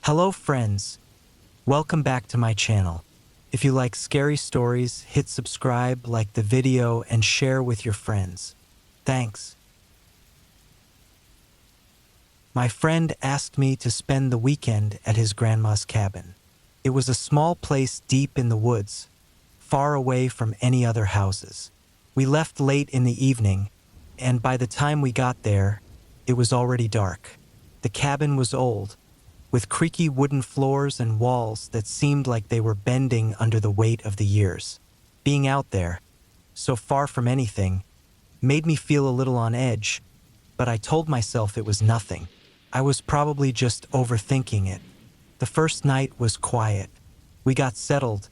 Hello friends, welcome back to my channel. If you like scary stories, hit subscribe, like the video, and share with your friends. Thanks. My friend asked me to spend the weekend at his grandma's cabin. It was a small place deep in the woods, far away from any other houses. We left late in the evening, and by the time we got there, it was already dark. The cabin was old, with creaky wooden floors and walls that seemed like they were bending under the weight of the years. Being out there, so far from anything, made me feel a little on edge, but I told myself it was nothing. I was probably just overthinking it. The first night was quiet. We got settled,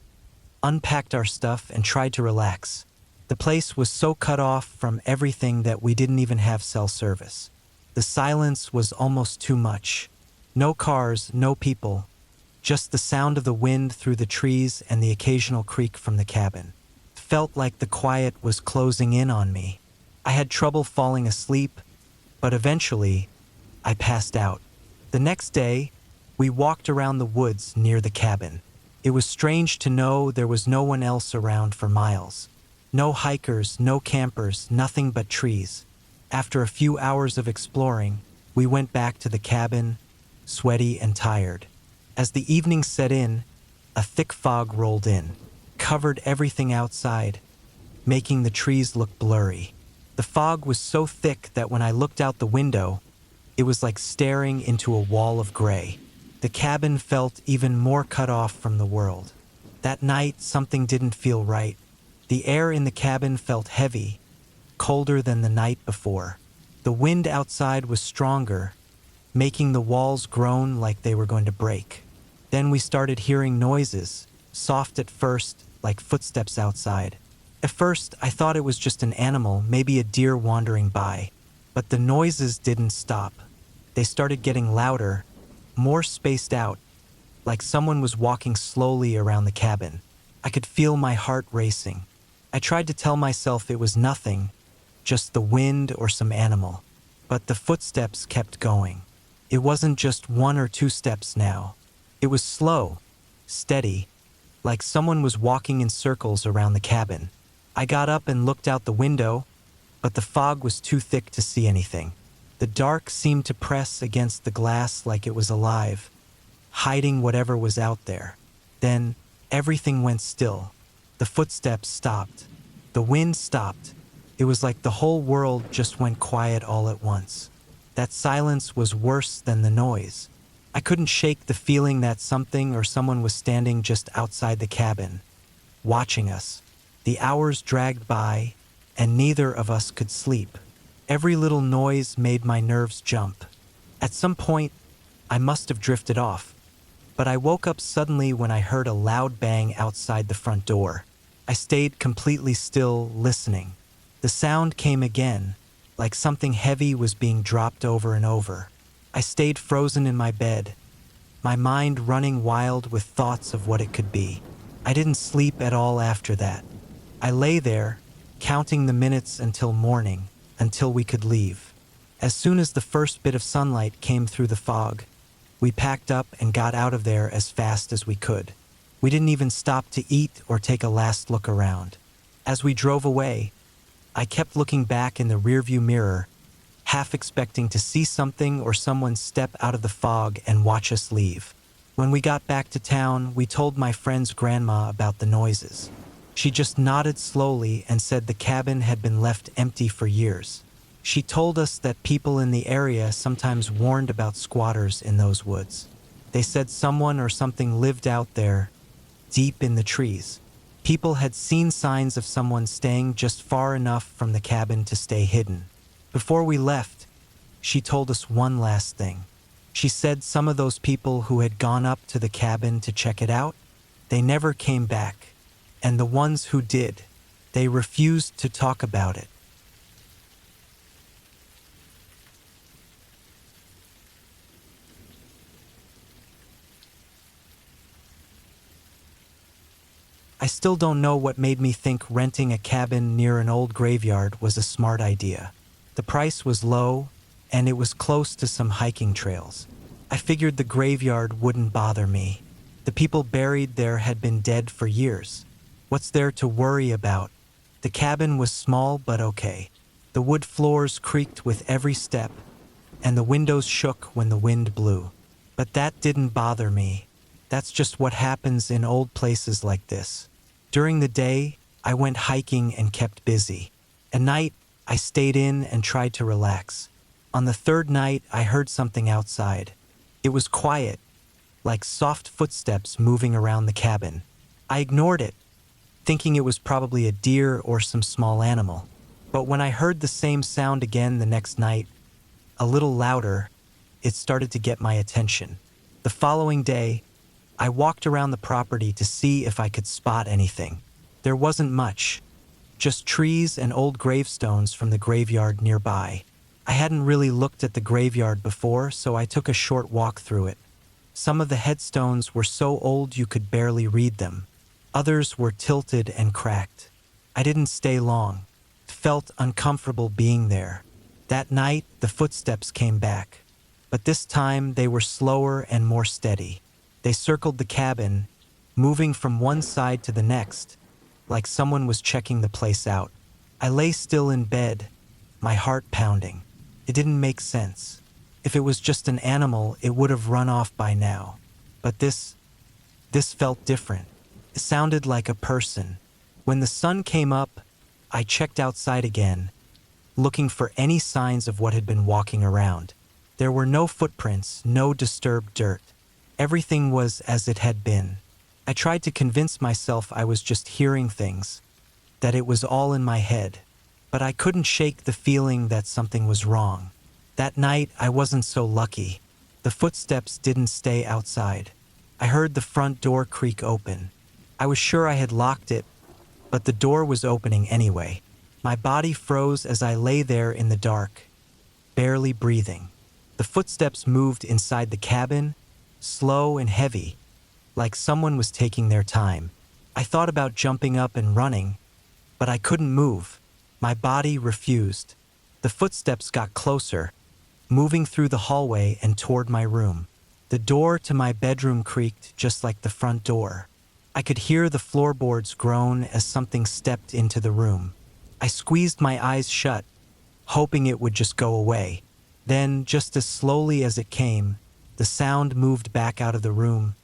unpacked our stuff, and tried to relax. The place was so cut off from everything that we didn't even have cell service. The silence was almost too much. No cars, no people, just the sound of the wind through the trees and the occasional creak from the cabin. It felt like the quiet was closing in on me. I had trouble falling asleep, but eventually, I passed out. The next day, we walked around the woods near the cabin. It was strange to know there was no one else around for miles. No hikers, no campers, nothing but trees. After a few hours of exploring, we went back to the cabin, sweaty and tired. As the evening set in, a thick fog rolled in, covered everything outside, making the trees look blurry. The fog was so thick that when I looked out the window, it was like staring into a wall of gray. The cabin felt even more cut off from the world. That night, something didn't feel right. The air in the cabin felt heavy, colder than the night before. The wind outside was stronger, making the walls groan like they were going to break. Then we started hearing noises, soft at first, like footsteps outside. At first, I thought it was just an animal, maybe a deer wandering by. But the noises didn't stop. They started getting louder, more spaced out, like someone was walking slowly around the cabin. I could feel my heart racing. I tried to tell myself it was nothing, just the wind or some animal. But the footsteps kept going. It wasn't just one or two steps now. It was slow, steady, like someone was walking in circles around the cabin. I got up and looked out the window, but the fog was too thick to see anything. The dark seemed to press against the glass like it was alive, hiding whatever was out there. Then everything went still. The footsteps stopped. The wind stopped. It was like the whole world just went quiet all at once. That silence was worse than the noise. I couldn't shake the feeling that something or someone was standing just outside the cabin, watching us. The hours dragged by, and neither of us could sleep. Every little noise made my nerves jump. At some point, I must have drifted off, but I woke up suddenly when I heard a loud bang outside the front door. I stayed completely still, listening. The sound came again, like something heavy was being dropped over and over. I stayed frozen in my bed, my mind running wild with thoughts of what it could be. I didn't sleep at all after that. I lay there, counting the minutes until morning, until we could leave. As soon as the first bit of sunlight came through the fog, we packed up and got out of there as fast as we could. We didn't even stop to eat or take a last look around. As we drove away, I kept looking back in the rearview mirror, half expecting to see something or someone step out of the fog and watch us leave. When we got back to town, we told my friend's grandma about the noises. She just nodded slowly and said the cabin had been left empty for years. She told us that people in the area sometimes warned about squatters in those woods. They said someone or something lived out there, deep in the trees. People had seen signs of someone staying just far enough from the cabin to stay hidden. Before we left, she told us one last thing. She said some of those people who had gone up to the cabin to check it out, they never came back. And the ones who did, they refused to talk about it. I still don't know what made me think renting a cabin near an old graveyard was a smart idea. The price was low, and it was close to some hiking trails. I figured the graveyard wouldn't bother me. The people buried there had been dead for years. What's there to worry about? The cabin was small but okay. The wood floors creaked with every step, and the windows shook when the wind blew. But that didn't bother me. That's just what happens in old places like this. During the day, I went hiking and kept busy. At night, I stayed in and tried to relax. On the third night, I heard something outside. It was quiet, like soft footsteps moving around the cabin. I ignored it, thinking it was probably a deer or some small animal. But when I heard the same sound again the next night, a little louder, it started to get my attention. The following day, I walked around the property to see if I could spot anything. There wasn't much, just trees and old gravestones from the graveyard nearby. I hadn't really looked at the graveyard before, so I took a short walk through it. Some of the headstones were so old you could barely read them. Others were tilted and cracked. I didn't stay long. It felt uncomfortable being there. That night, the footsteps came back. But this time, they were slower and more steady. They circled the cabin, moving from one side to the next, like someone was checking the place out. I lay still in bed, my heart pounding. It didn't make sense. If it was just an animal, it would have run off by now. But this felt different. It sounded like a person. When the sun came up, I checked outside again, looking for any signs of what had been walking around. There were no footprints, no disturbed dirt. Everything was as it had been. I tried to convince myself I was just hearing things, that it was all in my head. But I couldn't shake the feeling that something was wrong. That night, I wasn't so lucky. The footsteps didn't stay outside. I heard the front door creak open. I was sure I had locked it, but the door was opening anyway. My body froze as I lay there in the dark, barely breathing. The footsteps moved inside the cabin, slow and heavy, like someone was taking their time. I thought about jumping up and running, but I couldn't move. My body refused. The footsteps got closer, moving through the hallway and toward my room. The door to my bedroom creaked just like the front door. I could hear the floorboards groan as something stepped into the room. I squeezed my eyes shut, hoping it would just go away. Then, just as slowly as it came, the sound moved back out of the room,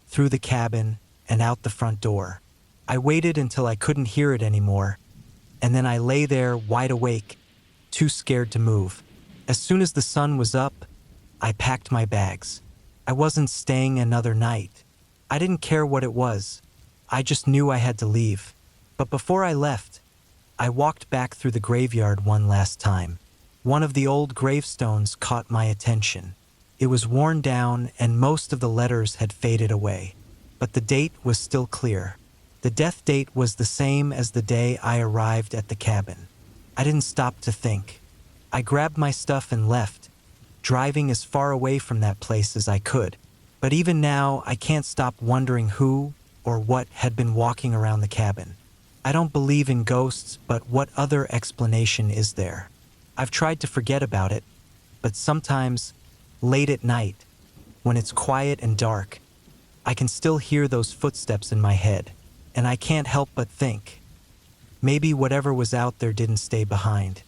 through the cabin, and out the front door. I waited until I couldn't hear it anymore, and then I lay there wide awake, too scared to move. As soon as the sun was up, I packed my bags. I wasn't staying another night. I didn't care what it was. I just knew I had to leave. But before I left, I walked back through the graveyard one last time. One of the old gravestones caught my attention. It was worn down and most of the letters had faded away. But the date was still clear. The death date was the same as the day I arrived at the cabin. I didn't stop to think. I grabbed my stuff and left, driving as far away from that place as I could. But even now, I can't stop wondering who or what had been walking around the cabin. I don't believe in ghosts, but what other explanation is there? I've tried to forget about it, but sometimes, late at night, when it's quiet and dark, I can still hear those footsteps in my head, and I can't help but think, maybe whatever was out there didn't stay behind.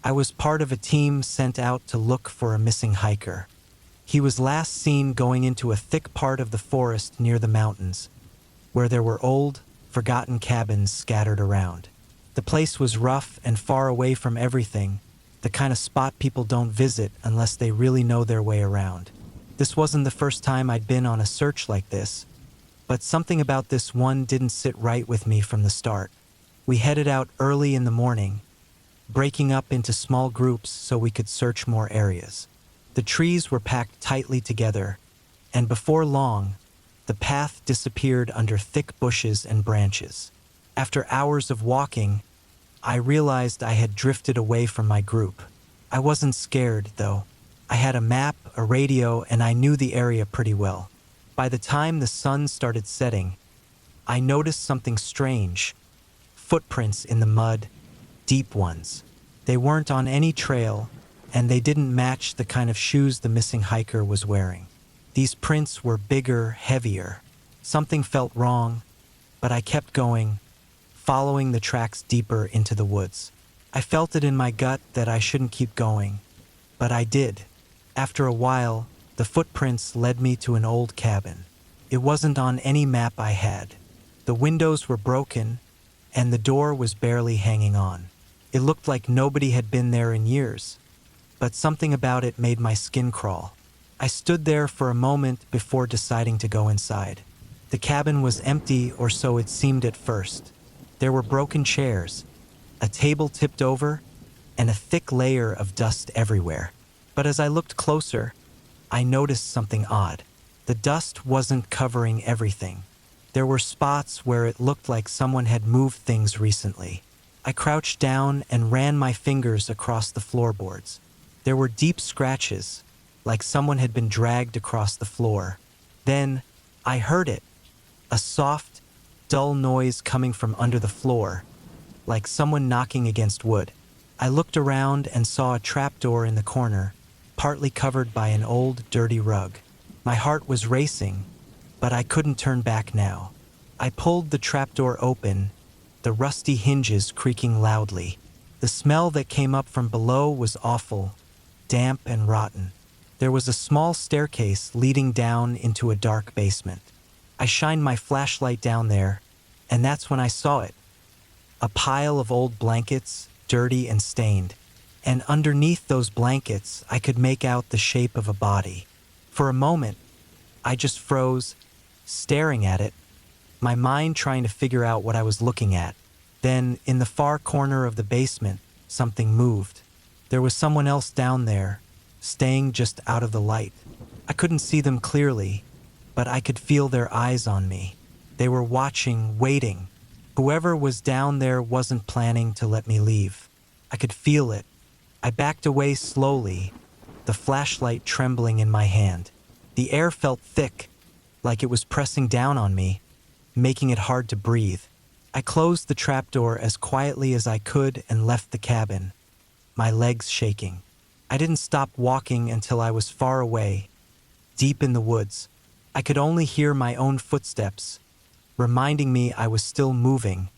I was part of a team sent out to look for a missing hiker. He was last seen going into a thick part of the forest near the mountains, where there were old, forgotten cabins scattered around. The place was rough and far away from everything, the kind of spot people don't visit unless they really know their way around. This wasn't the first time I'd been on a search like this, but something about this one didn't sit right with me from the start. We headed out early in the morning, breaking up into small groups so we could search more areas. The trees were packed tightly together, and before long, the path disappeared under thick bushes and branches. After hours of walking, I realized I had drifted away from my group. I wasn't scared, though. I had a map, a radio, and I knew the area pretty well. By the time the sun started setting, I noticed something strange. Footprints in the mud, deep ones. They weren't on any trail, and they didn't match the kind of shoes the missing hiker was wearing. These prints were bigger, heavier. Something felt wrong, but I kept going, following the tracks deeper into the woods. I felt it in my gut that I shouldn't keep going, but I did. After a while, the footprints led me to an old cabin. It wasn't on any map I had. The windows were broken, and the door was barely hanging on. It looked like nobody had been there in years, but something about it made my skin crawl. I stood there for a moment before deciding to go inside. The cabin was empty, or so it seemed at first. There were broken chairs, a table tipped over, and a thick layer of dust everywhere. But as I looked closer, I noticed something odd. The dust wasn't covering everything. There were spots where it looked like someone had moved things recently. I crouched down and ran my fingers across the floorboards. There were deep scratches, like someone had been dragged across the floor. Then I heard it, a soft, dull noise coming from under the floor, like someone knocking against wood. I looked around and saw a trapdoor in the corner, partly covered by an old, dirty rug. My heart was racing, but I couldn't turn back now. I pulled the trapdoor open, the rusty hinges creaking loudly. The smell that came up from below was awful, damp and rotten. There was a small staircase leading down into a dark basement. I shined my flashlight down there, and that's when I saw it. A pile of old blankets, dirty and stained, and underneath those blankets I could make out the shape of a body. For a moment, I just froze, staring at it, my mind trying to figure out what I was looking at. Then, in the far corner of the basement, something moved. There was someone else down there, staying just out of the light. I couldn't see them clearly, but I could feel their eyes on me. They were watching, waiting. Whoever was down there wasn't planning to let me leave. I could feel it. I backed away slowly, the flashlight trembling in my hand. The air felt thick, like it was pressing down on me, making it hard to breathe. I closed the trapdoor as quietly as I could and left the cabin, my legs shaking. I didn't stop walking until I was far away, deep in the woods. I could only hear my own footsteps, reminding me I was still moving,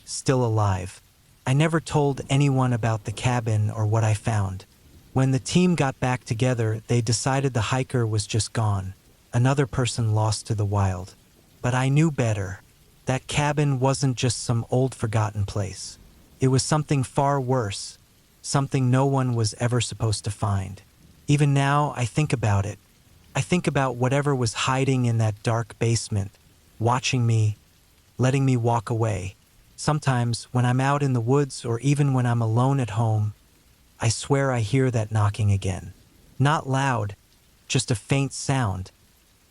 still alive. I never told anyone about the cabin or what I found. When the team got back together, they decided the hiker was just gone, another person lost to the wild. But I knew better. That cabin wasn't just some old forgotten place. It was something far worse, something no one was ever supposed to find. Even now, I think about it. I think about whatever was hiding in that dark basement, watching me, letting me walk away. Sometimes, when I'm out in the woods or even when I'm alone at home, I swear I hear that knocking again. Not loud, just a faint sound,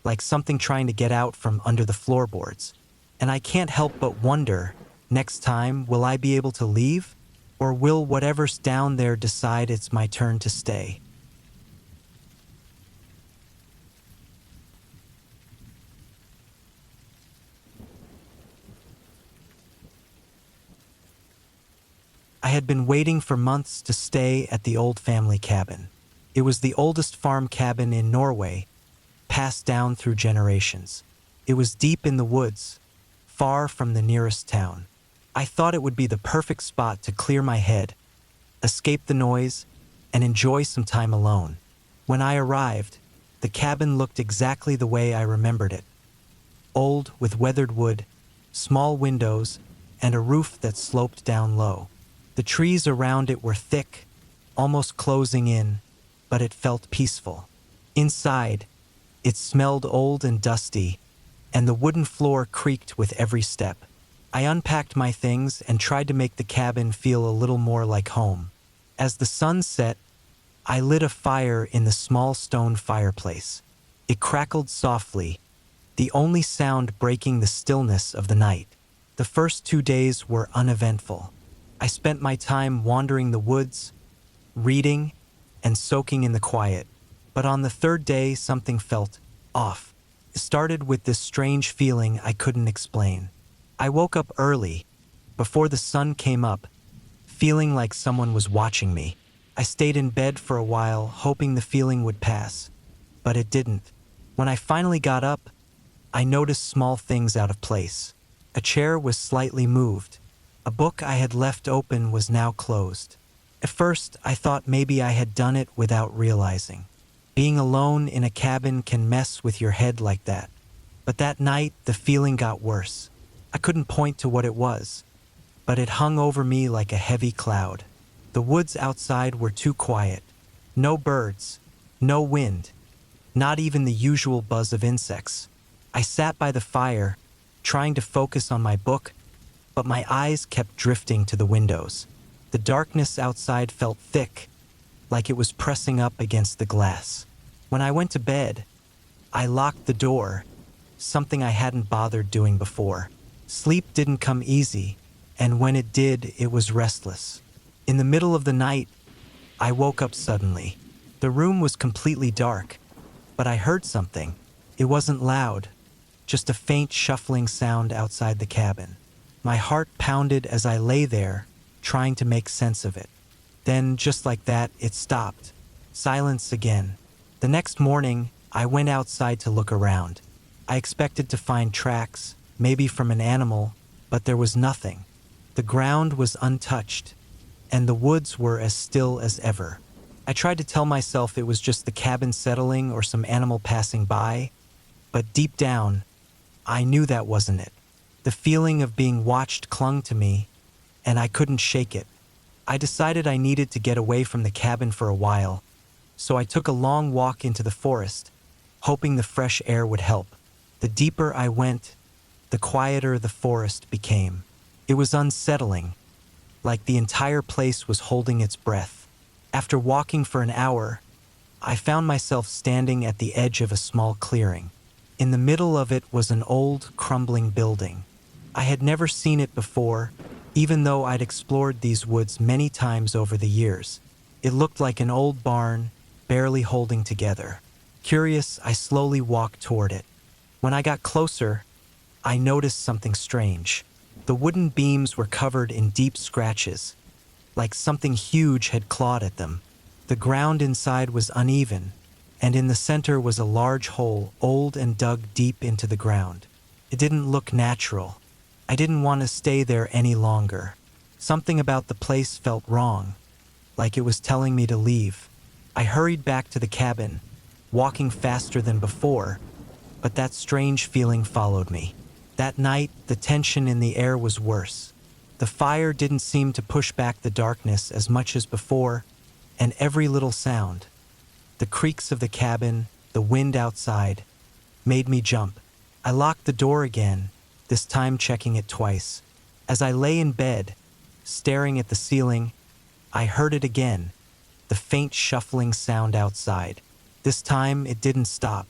like something trying to get out from under the floorboards. And I can't help but wonder, next time, will I be able to leave? Or will whatever's down there decide it's my turn to stay? I had been waiting for months to stay at the old family cabin. It was the oldest farm cabin in Norway, passed down through generations. It was deep in the woods, far from the nearest town. I thought it would be the perfect spot to clear my head, escape the noise, and enjoy some time alone. When I arrived, the cabin looked exactly the way I remembered it. Old, with weathered wood, small windows, and a roof that sloped down low. The trees around it were thick, almost closing in, but it felt peaceful. Inside, it smelled old and dusty, and the wooden floor creaked with every step. I unpacked my things and tried to make the cabin feel a little more like home. As the sun set, I lit a fire in the small stone fireplace. It crackled softly, the only sound breaking the stillness of the night. The first 2 days were uneventful. I spent my time wandering the woods, reading, and soaking in the quiet. But on the third day, something felt off. It started with this strange feeling I couldn't explain. I woke up early, before the sun came up, feeling like someone was watching me. I stayed in bed for a while, hoping the feeling would pass, but it didn't. When I finally got up, I noticed small things out of place. A chair was slightly moved. A book I had left open was now closed. At first, I thought maybe I had done it without realizing. Being alone in a cabin can mess with your head like that. But that night, the feeling got worse. I couldn't point to what it was, but it hung over me like a heavy cloud. The woods outside were too quiet. No birds, no wind, not even the usual buzz of insects. I sat by the fire, trying to focus on my book, but my eyes kept drifting to the windows. The darkness outside felt thick, like it was pressing up against the glass. When I went to bed, I locked the door, something I hadn't bothered doing before. Sleep didn't come easy, and when it did, it was restless. In the middle of the night, I woke up suddenly. The room was completely dark, but I heard something. It wasn't loud, just a faint shuffling sound outside the cabin. My heart pounded as I lay there, trying to make sense of it. Then, just like that, it stopped. Silence again. The next morning, I went outside to look around. I expected to find tracks, maybe from an animal, but there was nothing. The ground was untouched, and the woods were as still as ever. I tried to tell myself it was just the cabin settling or some animal passing by, but deep down, I knew that wasn't it. The feeling of being watched clung to me, and I couldn't shake it. I decided I needed to get away from the cabin for a while, so I took a long walk into the forest, hoping the fresh air would help. The deeper I went, the quieter the forest became. It was unsettling, like the entire place was holding its breath. After walking for an hour, I found myself standing at the edge of a small clearing. In the middle of it was an old, crumbling building. I had never seen it before, even though I'd explored these woods many times over the years. It looked like an old barn, barely holding together. Curious, I slowly walked toward it. When I got closer, I noticed something strange. The wooden beams were covered in deep scratches, like something huge had clawed at them. The ground inside was uneven, and in the center was a large hole, old and dug deep into the ground. It didn't look natural. I didn't want to stay there any longer. Something about the place felt wrong, like it was telling me to leave. I hurried back to the cabin, walking faster than before, but that strange feeling followed me. That night, the tension in the air was worse. The fire didn't seem to push back the darkness as much as before, and every little sound, the creaks of the cabin, the wind outside, made me jump. I locked the door again, this time checking it twice. As I lay in bed, staring at the ceiling, I heard it again, the faint shuffling sound outside. This time, it didn't stop.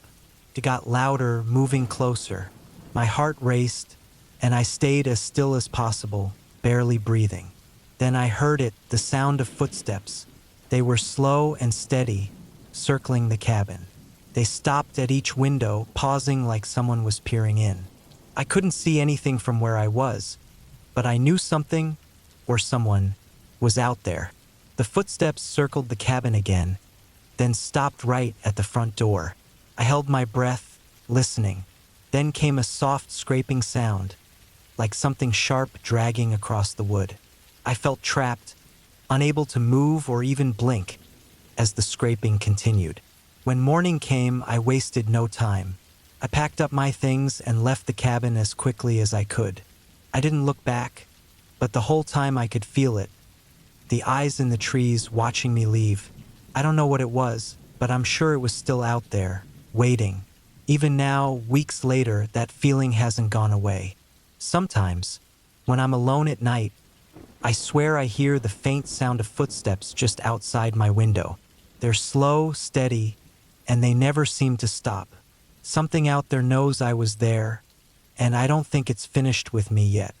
It got louder, moving closer. My heart raced, and I stayed as still as possible, barely breathing. Then I heard it, the sound of footsteps. They were slow and steady, circling the cabin. They stopped at each window, pausing like someone was peering in. I couldn't see anything from where I was, but I knew something, or someone, was out there. The footsteps circled the cabin again, then stopped right at the front door. I held my breath, listening. Then came a soft scraping sound, like something sharp dragging across the wood. I felt trapped, unable to move or even blink, as the scraping continued. When morning came, I wasted no time. I packed up my things and left the cabin as quickly as I could. I didn't look back, but the whole time I could feel it. The eyes in the trees watching me leave. I don't know what it was, but I'm sure it was still out there, waiting. Even now, weeks later, that feeling hasn't gone away. Sometimes, when I'm alone at night, I swear I hear the faint sound of footsteps just outside my window. They're slow, steady, and they never seem to stop. Something out there knows I was there, and I don't think it's finished with me yet.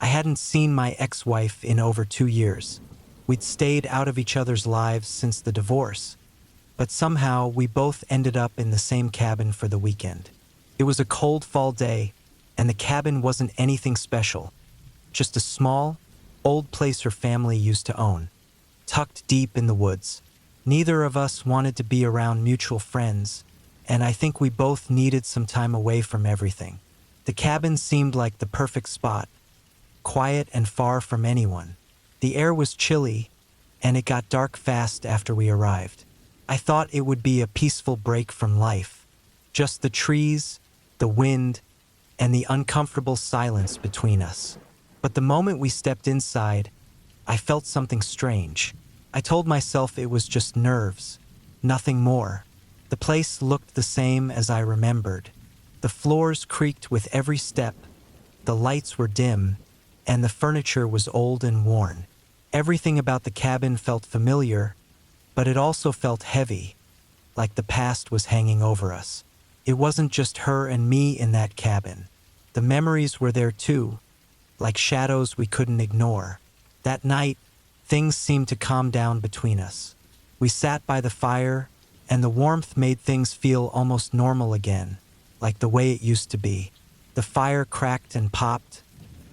I hadn't seen my ex-wife in over 2 years. We'd stayed out of each other's lives since the divorce, but somehow we both ended up in the same cabin for the weekend. It was a cold fall day, and the cabin wasn't anything special, just a small, old place her family used to own, tucked deep in the woods. Neither of us wanted to be around mutual friends, and I think we both needed some time away from everything. The cabin seemed like the perfect spot, quiet and far from anyone. The air was chilly, and it got dark fast after we arrived. I thought it would be a peaceful break from life, just the trees, the wind, and the uncomfortable silence between us. But the moment we stepped inside, I felt something strange. I told myself it was just nerves, nothing more. The place looked the same as I remembered. The floors creaked with every step, the lights were dim, and the furniture was old and worn. Everything about the cabin felt familiar, but it also felt heavy, like the past was hanging over us. It wasn't just her and me in that cabin. The memories were there too, like shadows we couldn't ignore. That night, things seemed to calm down between us. We sat by the fire, and the warmth made things feel almost normal again, like the way it used to be. The fire cracked and popped,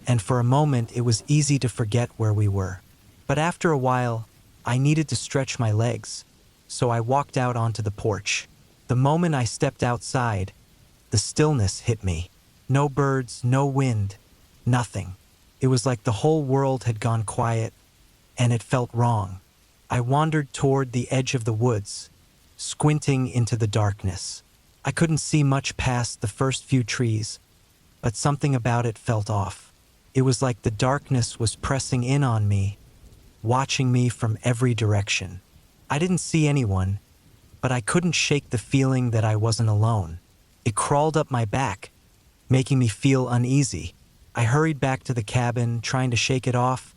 and for a moment it was easy to forget where we were. But after a while, I needed to stretch my legs, so I walked out onto the porch. The moment I stepped outside, the stillness hit me. No birds, no wind, nothing. It was like the whole world had gone quiet, and it felt wrong. I wandered toward the edge of the woods, squinting into the darkness. I couldn't see much past the first few trees, but something about it felt off. It was like the darkness was pressing in on me, watching me from every direction. I didn't see anyone, but I couldn't shake the feeling that I wasn't alone. It crawled up my back, making me feel uneasy. I hurried back to the cabin, trying to shake it off,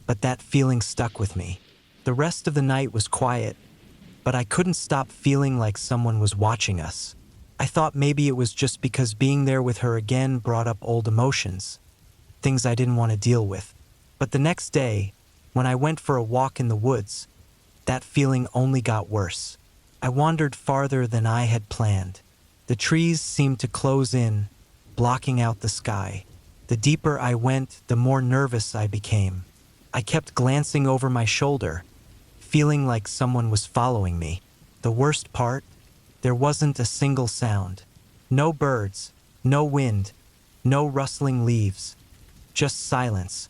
but that feeling stuck with me. The rest of the night was quiet, but I couldn't stop feeling like someone was watching us. I thought maybe it was just because being there with her again brought up old emotions, things I didn't want to deal with. But the next day, when I went for a walk in the woods, that feeling only got worse. I wandered farther than I had planned. The trees seemed to close in, blocking out the sky. The deeper I went, the more nervous I became. I kept glancing over my shoulder, feeling like someone was following me. The worst part, there wasn't a single sound. No birds, no wind, no rustling leaves. Just silence,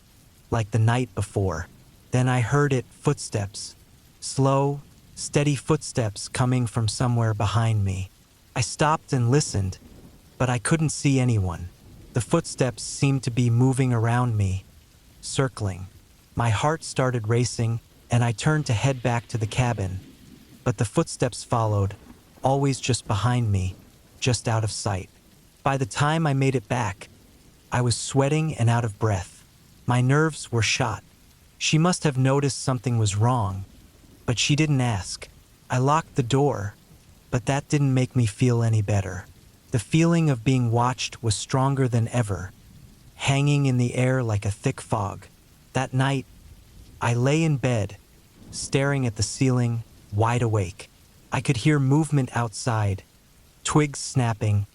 like the night before. Then I heard it, footsteps. Slow, steady footsteps coming from somewhere behind me. I stopped and listened, but I couldn't see anyone. The footsteps seemed to be moving around me, circling. My heart started racing, and I turned to head back to the cabin. But the footsteps followed, always just behind me, just out of sight. By the time I made it back, I was sweating and out of breath. My nerves were shot. She must have noticed something was wrong, but she didn't ask. I locked the door, but that didn't make me feel any better. The feeling of being watched was stronger than ever, hanging in the air like a thick fog. That night, I lay in bed, staring at the ceiling, wide awake. I could hear movement outside, twigs snapping,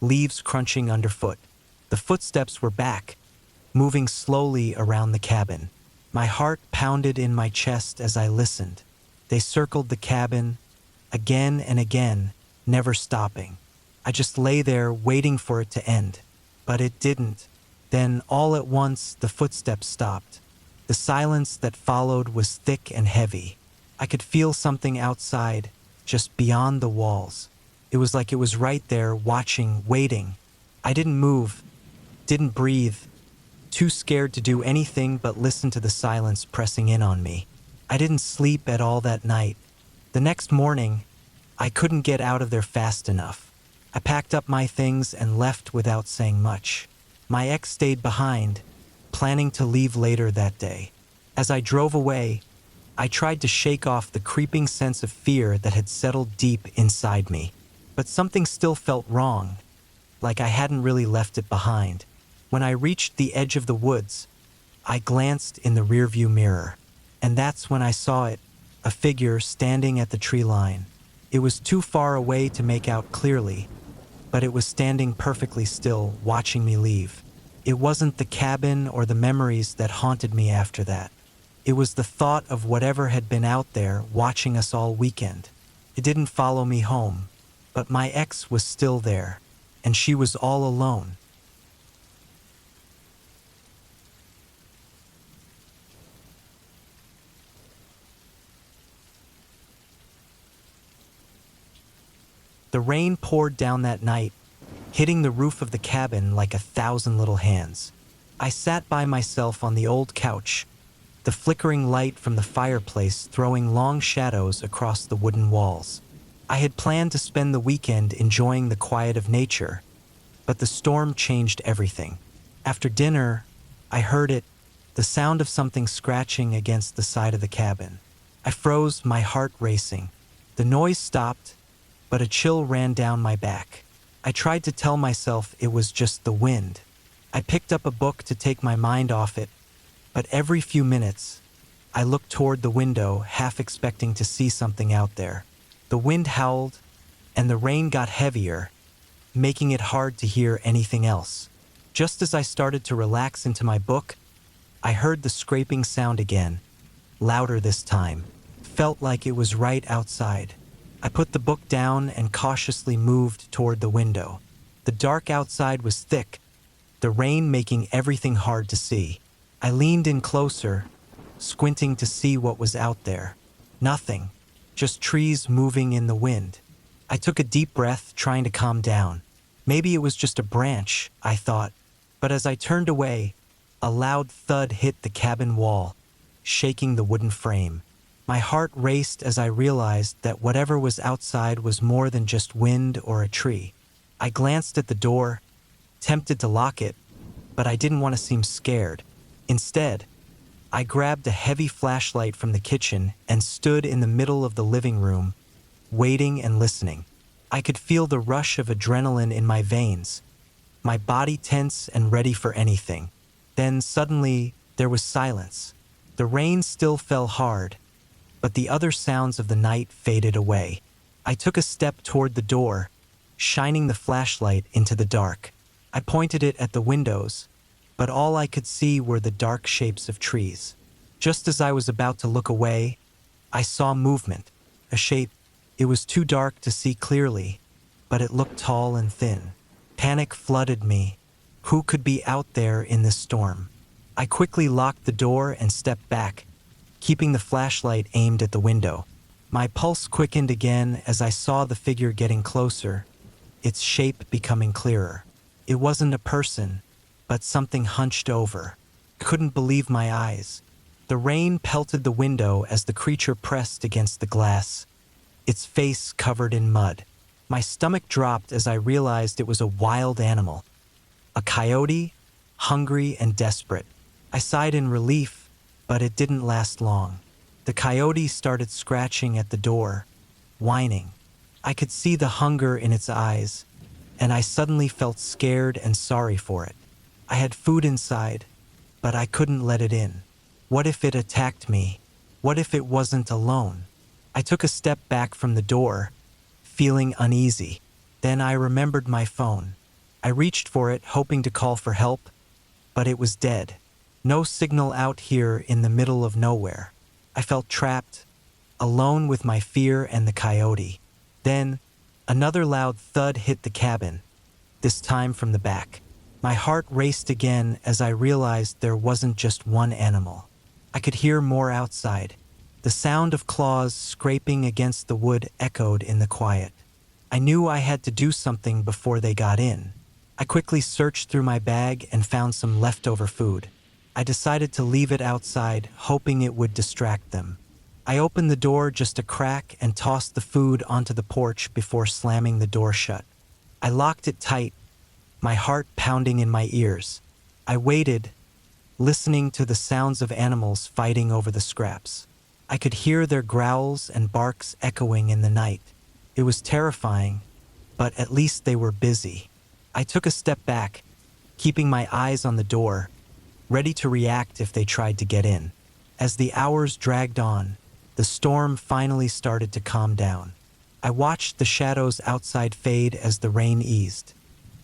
leaves crunching underfoot. The footsteps were back, moving slowly around the cabin. My heart pounded in my chest as I listened. They circled the cabin, again and again, never stopping. I just lay there waiting for it to end, but it didn't. Then, all at once, the footsteps stopped. The silence that followed was thick and heavy. I could feel something outside, just beyond the walls. It was like it was right there, watching, waiting. I didn't move, didn't breathe, too scared to do anything but listen to the silence pressing in on me. I didn't sleep at all that night. The next morning, I couldn't get out of there fast enough. I packed up my things and left without saying much. My ex stayed behind, planning to leave later that day. As I drove away, I tried to shake off the creeping sense of fear that had settled deep inside me. But something still felt wrong, like I hadn't really left it behind. When I reached the edge of the woods, I glanced in the rearview mirror, And that's when I saw it, a figure standing at the tree line. It was too far away to make out clearly, but it was standing perfectly still, watching me leave. It wasn't the cabin or the memories that haunted me after that. It was the thought of whatever had been out there watching us all weekend. It didn't follow me home, but my ex was still there, and she was all alone. The rain poured down that night, hitting the roof of the cabin like 1,000 little hands. I sat by myself on the old couch, the flickering light from the fireplace throwing long shadows across the wooden walls. I had planned to spend the weekend enjoying the quiet of nature, but the storm changed everything. After dinner, I heard it, the sound of something scratching against the side of the cabin. I froze, my heart racing. The noise stopped, but a chill ran down my back. I tried to tell myself it was just the wind. I picked up a book to take my mind off it, but every few minutes, I looked toward the window, half expecting to see something out there. The wind howled, and the rain got heavier, making it hard to hear anything else. Just as I started to relax into my book, I heard the scraping sound again, louder this time. Felt like it was right outside. I put the book down and cautiously moved toward the window. The dark outside was thick, the rain making everything hard to see. I leaned in closer, squinting to see what was out there. Nothing, just trees moving in the wind. I took a deep breath, trying to calm down. Maybe it was just a branch, I thought, but as I turned away, a loud thud hit the cabin wall, shaking the wooden frame. My heart raced as I realized that whatever was outside was more than just wind or a tree. I glanced at the door, tempted to lock it, but I didn't want to seem scared. Instead, I grabbed a heavy flashlight from the kitchen and stood in the middle of the living room, waiting and listening. I could feel the rush of adrenaline in my veins, my body tense and ready for anything. Then suddenly, there was silence. The rain still fell hard, but the other sounds of the night faded away. I took a step toward the door, shining the flashlight into the dark. I pointed it at the windows, but all I could see were the dark shapes of trees. Just as I was about to look away, I saw movement, a shape. It was too dark to see clearly, but it looked tall and thin. Panic flooded me. Who could be out there in this storm? I quickly locked the door and stepped back, keeping the flashlight aimed at the window. My pulse quickened again as I saw the figure getting closer, its shape becoming clearer. It wasn't a person, but something hunched over. Couldn't believe my eyes. The rain pelted the window as the creature pressed against the glass, its face covered in mud. My stomach dropped as I realized it was a wild animal. A coyote, hungry and desperate. I sighed in relief, but it didn't last long. The coyote started scratching at the door, whining. I could see the hunger in its eyes, and I suddenly felt scared and sorry for it. I had food inside, but I couldn't let it in. What if it attacked me? What if it wasn't alone? I took a step back from the door, feeling uneasy. Then I remembered my phone. I reached for it, hoping to call for help, but it was dead. No signal out here in the middle of nowhere. I felt trapped, alone with my fear and the coyote. Then, another loud thud hit the cabin, this time from the back. My heart raced again as I realized there wasn't just one animal. I could hear more outside. The sound of claws scraping against the wood echoed in the quiet. I knew I had to do something before they got in. I quickly searched through my bag and found some leftover food. I decided to leave it outside, hoping it would distract them. I opened the door just a crack and tossed the food onto the porch before slamming the door shut. I locked it tight, my heart pounding in my ears. I waited, listening to the sounds of animals fighting over the scraps. I could hear their growls and barks echoing in the night. It was terrifying, but at least they were busy. I took a step back, keeping my eyes on the door, ready to react if they tried to get in. As the hours dragged on, the storm finally started to calm down. I watched the shadows outside fade as the rain eased.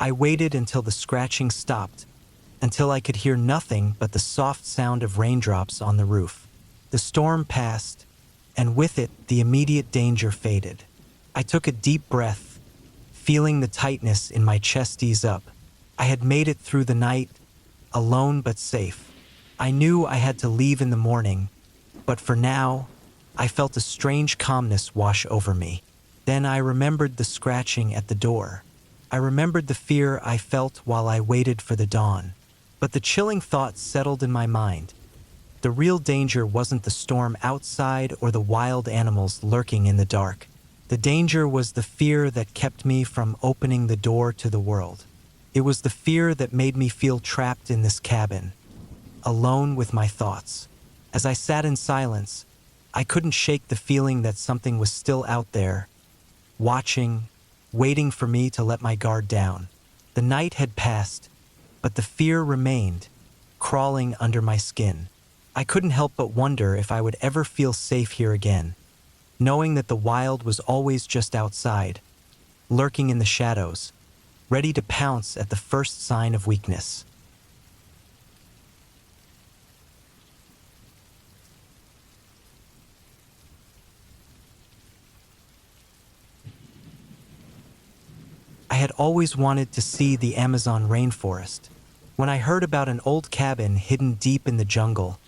I waited until the scratching stopped, until I could hear nothing but the soft sound of raindrops on the roof. The storm passed, and with it, the immediate danger faded. I took a deep breath, feeling the tightness in my chest ease up. I had made it through the night, alone but safe. I knew I had to leave in the morning, but for now, I felt a strange calmness wash over me. Then I remembered the scratching at the door. I remembered the fear I felt while I waited for the dawn. But the chilling thought settled in my mind. The real danger wasn't the storm outside or the wild animals lurking in the dark. The danger was the fear that kept me from opening the door to the world. It was the fear that made me feel trapped in this cabin, alone with my thoughts. As I sat in silence, I couldn't shake the feeling that something was still out there, watching, waiting for me to let my guard down. The night had passed, but the fear remained, crawling under my skin. I couldn't help but wonder if I would ever feel safe here again, knowing that the wild was always just outside, lurking in the shadows, ready to pounce at the first sign of weakness. I had always wanted to see the Amazon rainforest. When I heard about an old cabin hidden deep in the jungle,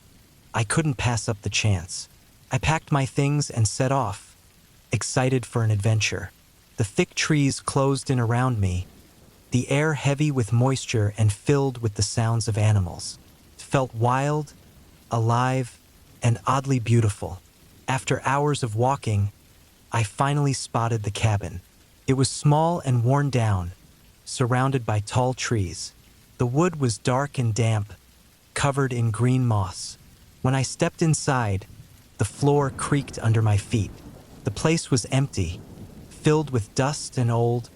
I couldn't pass up the chance. I packed my things and set off, excited for an adventure. The thick trees closed in around me, the air heavy with moisture and filled with the sounds of animals. It felt wild, alive, and oddly beautiful. After hours of walking, I finally spotted the cabin. It was small and worn down, surrounded by tall trees. The wood was dark and damp, covered in green moss. When I stepped inside, the floor creaked under my feet. The place was empty, filled with dust and old,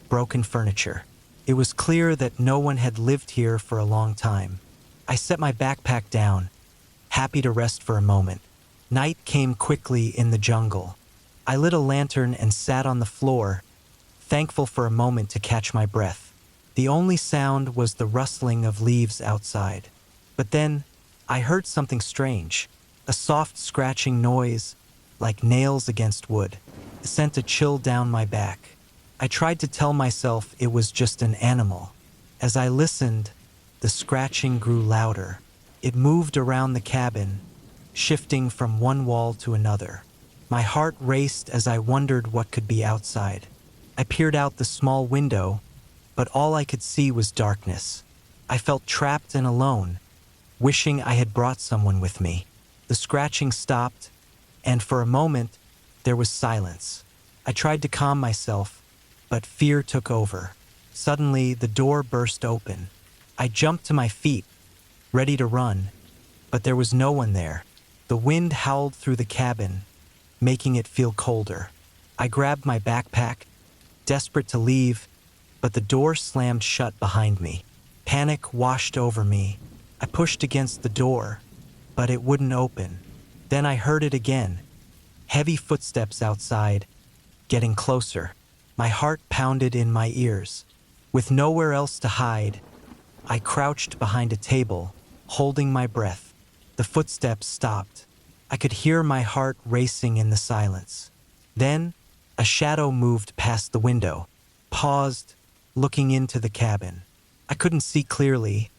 broken furniture. It was clear that no one had lived here for a long time. I set my backpack down, happy to rest for a moment. Night came quickly in the jungle. I lit a lantern and sat on the floor, thankful for a moment to catch my breath. The only sound was the rustling of leaves outside. But then, I heard something strange, a soft scratching noise, like nails against wood. It sent a chill down my back. I tried to tell myself it was just an animal. As I listened, the scratching grew louder. It moved around the cabin, shifting from one wall to another. My heart raced as I wondered what could be outside. I peered out the small window, but all I could see was darkness. I felt trapped and alone, wishing I had brought someone with me. The scratching stopped, and for a moment, there was silence. I tried to calm myself, but fear took over. Suddenly, the door burst open. I jumped to my feet, ready to run, but there was no one there. The wind howled through the cabin, making it feel colder. I grabbed my backpack, desperate to leave, but the door slammed shut behind me. Panic washed over me. I pushed against the door, but it wouldn't open. Then I heard it again, heavy footsteps outside, getting closer. My heart pounded in my ears. With nowhere else to hide, I crouched behind a table, holding my breath. The footsteps stopped. I could hear my heart racing in the silence. Then, a shadow moved past the window, paused, looking into the cabin. I couldn't see clearly,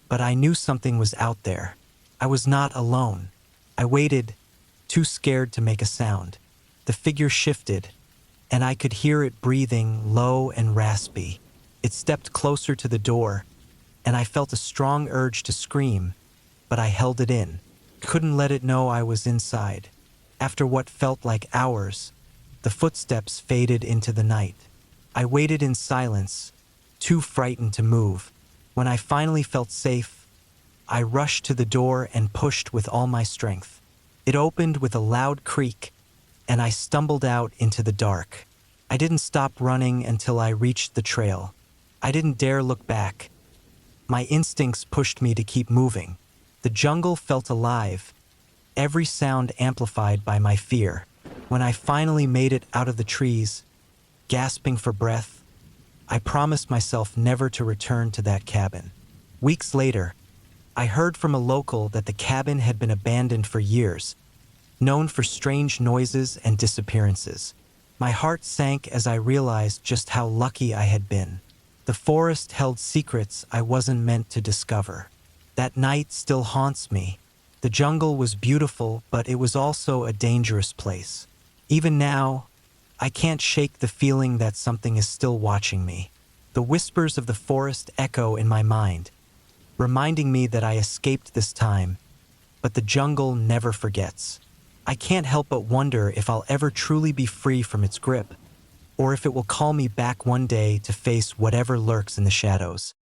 but I knew something was out there. I was not alone. I waited, too scared to make a sound. The figure shifted, and I could hear it breathing low and raspy. It stepped closer to the door, and I felt a strong urge to scream, but I held it in. Couldn't let it know I was inside. After what felt like hours, the footsteps faded into the night. I waited in silence, too frightened to move. When I finally felt safe, I rushed to the door and pushed with all my strength. It opened with a loud creak, and I stumbled out into the dark. I didn't stop running until I reached the trail. I didn't dare look back. My instincts pushed me to keep moving. The jungle felt alive, every sound amplified by my fear. When I finally made it out of the trees, gasping for breath, I promised myself never to return to that cabin. Weeks later, I heard from a local that the cabin had been abandoned for years, known for strange noises and disappearances. My heart sank as I realized just how lucky I had been. The forest held secrets I wasn't meant to discover. That night still haunts me. The jungle was beautiful, but it was also a dangerous place. Even now, I can't shake the feeling that something is still watching me. The whispers of the forest echo in my mind, reminding me that I escaped this time, but the jungle never forgets. I can't help but wonder if I'll ever truly be free from its grip, or if it will call me back one day to face whatever lurks in the shadows.